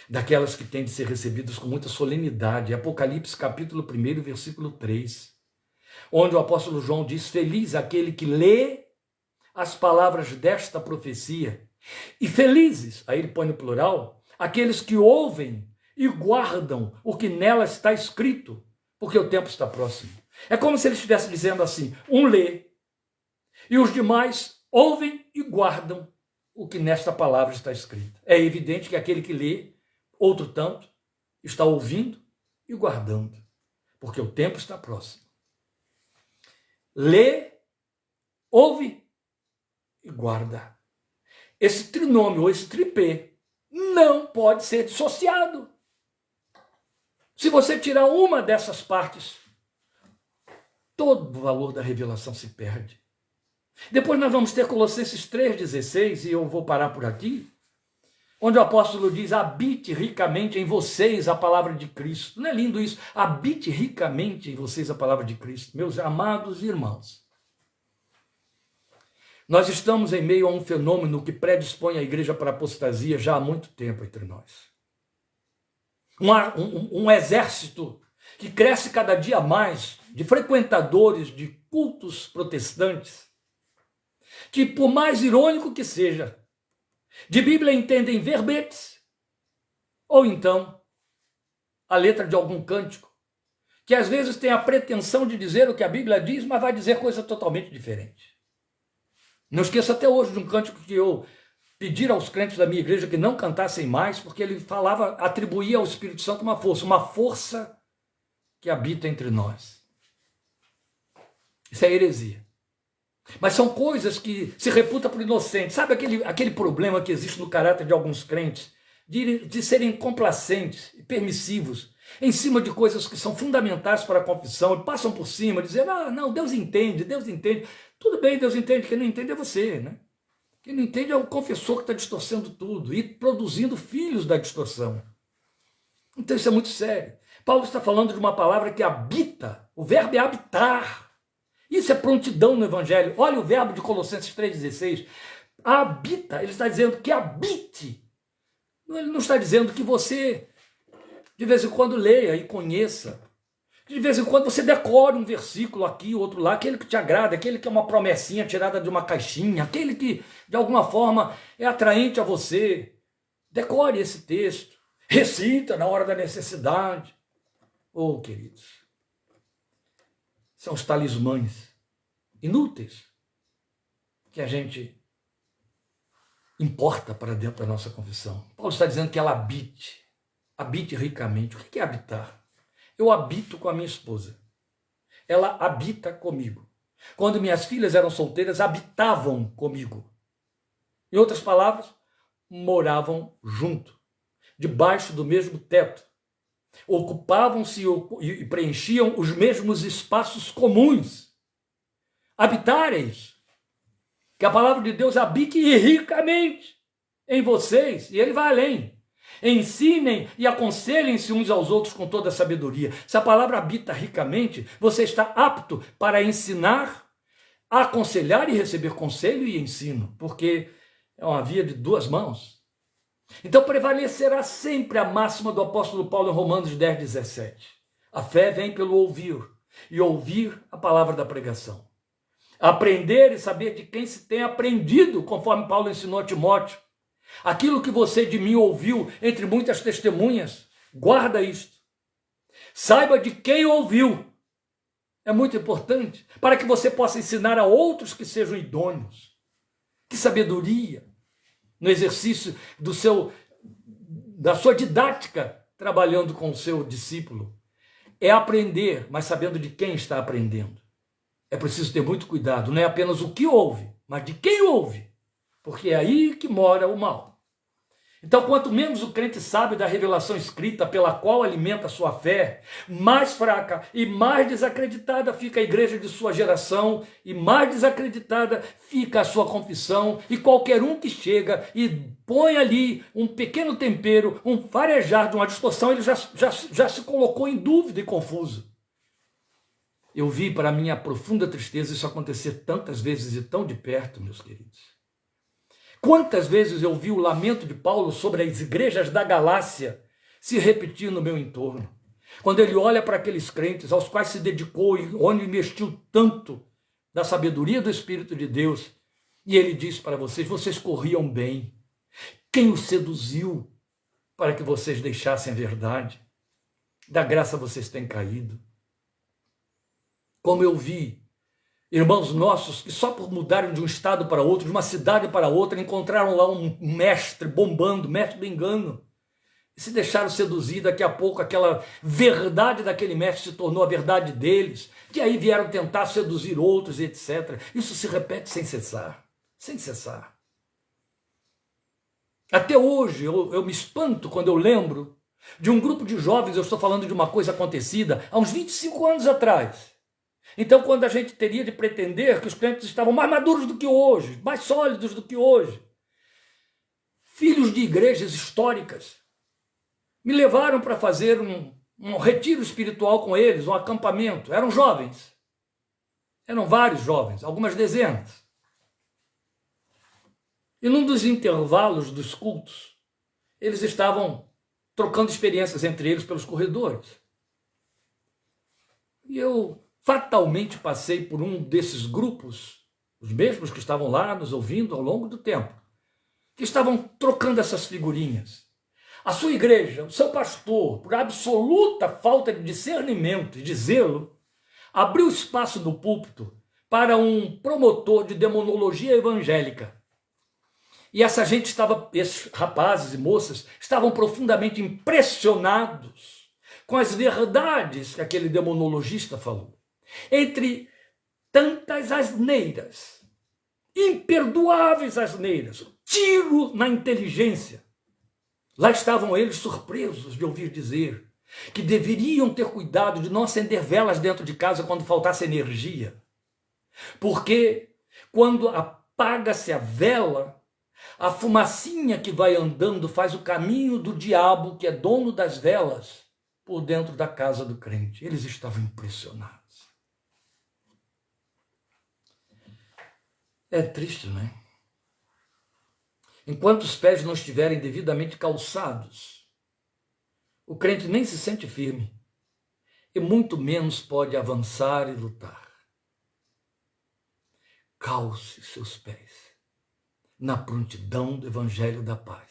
daquelas que têm de ser recebidas com muita solenidade. Apocalipse capítulo 1, versículo 3, onde o apóstolo João diz: feliz aquele que lê as palavras desta profecia, e felizes, aí ele põe no plural, aqueles que ouvem e guardam o que nela está escrito, porque o tempo está próximo. É como se ele estivesse dizendo assim: um lê, e os demais ouvem e guardam o que nesta palavra está escrito. É evidente que aquele que lê, outro tanto, está ouvindo e guardando, porque o tempo está próximo. lê, ouve e guarda. Esse trinômio, ou esse tripé, não pode ser dissociado. Se você tirar uma dessas partes, todo o valor da revelação se perde. Depois nós vamos ter Colossenses 3,16, e eu vou parar por aqui, onde o apóstolo diz: habite ricamente em vocês a palavra de Cristo. Não é lindo isso? Habite ricamente em vocês a palavra de Cristo. Meus amados irmãos, nós estamos em meio a um fenômeno que predispõe a igreja para a apostasia já há muito tempo entre nós. Um exército que cresce cada dia mais de frequentadores de cultos protestantes, que, por mais irônico que seja, de Bíblia entendem verbetes, ou então a letra de algum cântico, que às vezes tem a pretensão de dizer o que a Bíblia diz, mas vai dizer coisa totalmente diferente. Não esqueço até hoje de um cântico que eu pedi aos crentes da minha igreja que não cantassem mais, porque ele falava, atribuía ao Espírito Santo uma força que habita entre nós. Isso é heresia. Mas são coisas que se reputa por inocentes. Sabe aquele problema que existe no caráter de alguns crentes, de serem complacentes e permissivos em cima de coisas que são fundamentais para a confissão, e passam por cima, dizendo: não, Deus entende. Tudo bem, Deus entende, quem não entende é você, né? Quem não entende é o confessor que está distorcendo tudo e produzindo filhos da distorção. Então isso é muito sério. Paulo está falando de uma palavra que habita, o verbo é habitar. Isso é prontidão no Evangelho. Olha o verbo de Colossenses 3,16. Habita, ele está dizendo que habite. Ele não está dizendo que você, de vez em quando, leia e conheça. De vez em quando você decore um versículo aqui, outro lá, aquele que te agrada, aquele que é uma promessinha tirada de uma caixinha, aquele que, de alguma forma, é atraente a você. Decore esse texto. Recita na hora da necessidade. Oh, queridos, são os talismãs inúteis que a gente importa para dentro da nossa confissão. Paulo está dizendo que ela habite ricamente. O que é habitar? Eu habito com a minha esposa. Ela habita comigo. Quando minhas filhas eram solteiras, habitavam comigo. Em outras palavras, moravam junto, debaixo do mesmo teto. Ocupavam-se e preenchiam os mesmos espaços comuns. Habitar é isso. Que a palavra de Deus habite ricamente em vocês. E ele vai além. Ensinem e aconselhem-se uns aos outros com toda a sabedoria. Se a palavra habita ricamente, você está apto para ensinar, aconselhar e receber conselho e ensino, porque é uma via de duas mãos. Então prevalecerá sempre a máxima do apóstolo Paulo em Romanos 10:17. A fé vem pelo ouvir, e ouvir a palavra da pregação. Aprender e saber de quem se tem aprendido, conforme Paulo ensinou a Timóteo. Aquilo que você de mim ouviu entre muitas testemunhas, guarda isto. Saiba de quem ouviu. É muito importante para que você possa ensinar a outros que sejam idôneos. Que sabedoria no exercício da sua didática, trabalhando com o seu discípulo. É aprender, mas sabendo de quem está aprendendo. É preciso ter muito cuidado, não é apenas o que ouve, mas de quem ouve. Porque é aí que mora o mal. Então, quanto menos o crente sabe da revelação escrita pela qual alimenta a sua fé, mais fraca e mais desacreditada fica a igreja de sua geração, e mais desacreditada fica a sua confissão, e qualquer um que chega e põe ali um pequeno tempero, um farejar de uma distorção, ele já se colocou em dúvida e confuso. Eu vi, para minha profunda tristeza, isso acontecer tantas vezes e tão de perto, meus queridos. Quantas vezes eu vi o lamento de Paulo sobre as igrejas da Galácia se repetir no meu entorno. Quando ele olha para aqueles crentes aos quais se dedicou e onde investiu tanto da sabedoria do Espírito de Deus, e ele diz para vocês: vocês corriam bem. Quem os seduziu para que vocês deixassem a verdade? Da graça vocês têm caído. Como eu vi irmãos nossos que só por mudarem de um estado para outro, de uma cidade para outra, encontraram lá um mestre bombando, mestre do engano. e se deixaram seduzir. Daqui a pouco aquela verdade daquele mestre se tornou a verdade deles, que aí vieram tentar seduzir outros, etc. Isso se repete sem cessar, sem cessar. Até hoje eu me espanto quando eu lembro de um grupo de jovens. Eu estou falando de uma coisa acontecida há uns 25 anos atrás. Então, quando a gente teria de pretender que os crentes estavam mais maduros do que hoje, mais sólidos do que hoje, filhos de igrejas históricas me levaram para fazer um retiro espiritual com eles, um acampamento. Eram jovens, eram vários jovens, algumas dezenas. E num dos intervalos dos cultos, eles estavam trocando experiências entre eles pelos corredores. E eu fatalmente passei por um desses grupos, os mesmos que estavam lá nos ouvindo ao longo do tempo, que estavam trocando essas figurinhas. A sua igreja, o seu pastor, por absoluta falta de discernimento e de zelo, abriu espaço no púlpito para um promotor de demonologia evangélica. E essa gente estava, esses rapazes e moças, estavam profundamente impressionados com as verdades que aquele demonologista falou. Entre tantas asneiras, imperdoáveis asneiras, tiro na inteligência, lá estavam eles surpresos de ouvir dizer que deveriam ter cuidado de não acender velas dentro de casa quando faltasse energia. Porque quando apaga-se a vela, a fumacinha que vai andando faz o caminho do diabo, que é dono das velas, por dentro da casa do crente. Eles estavam impressionados. É triste, não é? Enquanto os pés não estiverem devidamente calçados, o crente nem se sente firme e muito menos pode avançar e lutar. Calce seus pés na prontidão do Evangelho da Paz,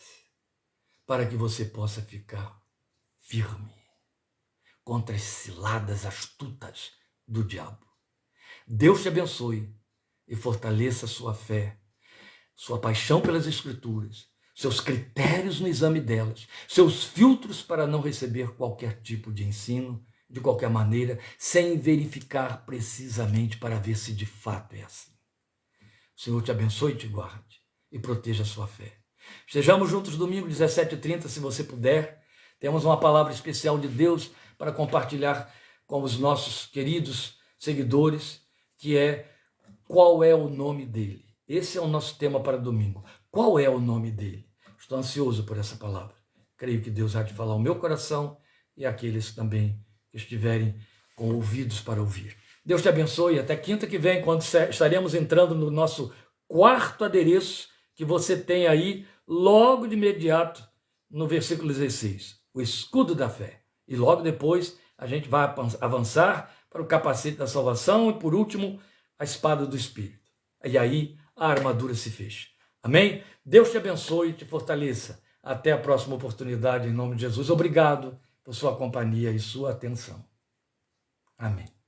para que você possa ficar firme contra as ciladas astutas do diabo. Deus te abençoe e fortaleça sua fé, sua paixão pelas Escrituras, seus critérios no exame delas, seus filtros para não receber qualquer tipo de ensino, de qualquer maneira, sem verificar precisamente para ver se de fato é assim. O Senhor te abençoe e te guarde e proteja a sua fé. Estejamos juntos domingo, 17h30, se você puder. Temos uma palavra especial de Deus para compartilhar com os nossos queridos seguidores, que é: qual é o nome dele? Esse é o nosso tema para domingo. Qual é o nome dele? Estou ansioso por essa palavra. Creio que Deus há de falar ao meu coração e àqueles também que estiverem com ouvidos para ouvir. Deus te abençoe. Até quinta que vem, quando estaremos entrando no nosso quarto adereço, que você tem aí logo de imediato no versículo 16, o escudo da fé. E logo depois a gente vai avançar para o capacete da salvação e, por último, a espada do Espírito. E aí a armadura se fecha. Amém? Deus te abençoe e te fortaleça. Até a próxima oportunidade, em nome de Jesus. Obrigado por sua companhia e sua atenção. Amém.